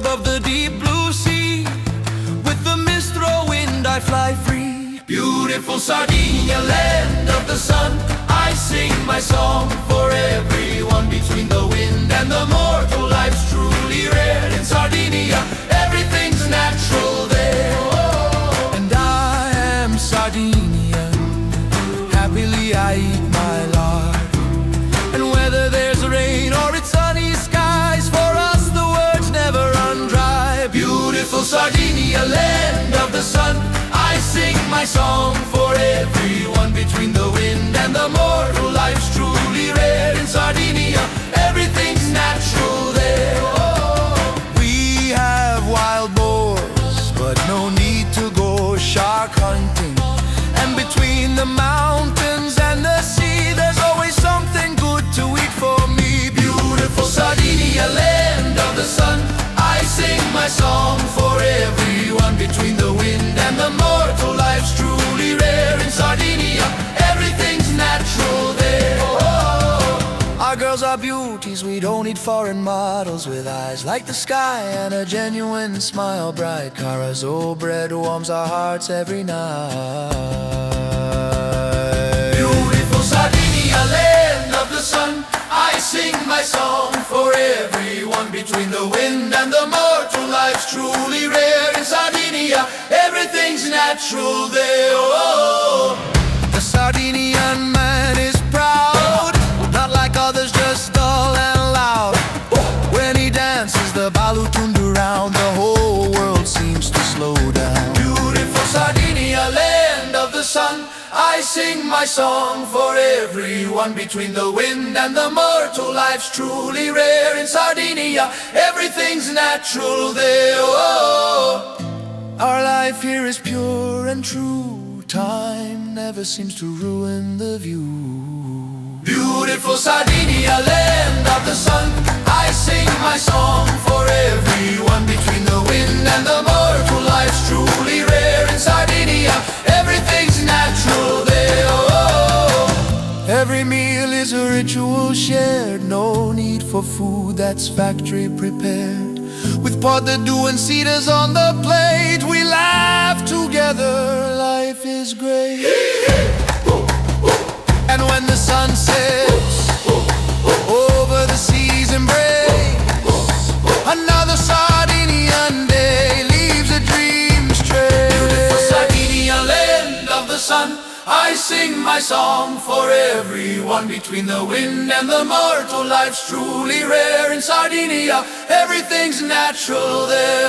above the deep blue sea. With the mist or wind I fly free. Beautiful Sardinia land of the sun, I sing my song for everyone. Between the wind and the mortal, life's truly rare. In Sardinia, everything's natural there. And I am Sardinian, happily I eat my lard. And whether there's rain or it's sunny skies, for us the words never run dry. Beautiful Sardinia land of the sun, I sing my song for everyone. Between the wind and the mortal, life's truly rare. In Sardinia, everything's natural there. We have wild boars, but no need to go shark hunting. And between the mountains and the sea, there's always something good to eat for me. Beautiful Sardinia land of the sun, I sing my song for everyone. Between the wind and the mortal, life's truly rare. In Sardinia, everything's natural there. Our girls are beauties, we don't need foreign models. With eyes like the sky and a genuine smile. Bright Carazzo bread warms our hearts every night. Beautiful Sardinia land of the sun, I sing my song for everyone. Between the wind and the mortal, life's truly rare. In Sardinia, everything's natural there. The Sardinian man is proud, not like others, just dull and loud. When he dances the balutund around, the whole world seems to slow down. Beautiful Sardinia land of the sun, I sing my song for everyone. Between the wind and the mortal, life's truly rare. In Sardinia, everything's natural there. Our life here is pure and true, time never seems to ruin the view. Beautiful Sardinia land of the sun, I sing my song for everyone. Between the wind and the mortal, life's truly rare. In Sardinia, everything's natural there. Every meal is a ritual shared, no need for food that's factory prepared. With pot de doux and cedars on the plate, we laugh together, life is great. And when the sun sets over the sea's embrace, another Sardinian day leaves a dream's trace. Beautiful Sardinia land of the sun, I sing my song for everyone. Between the wind and the mortal, life's truly rare. In Sardinia, everything's natural there.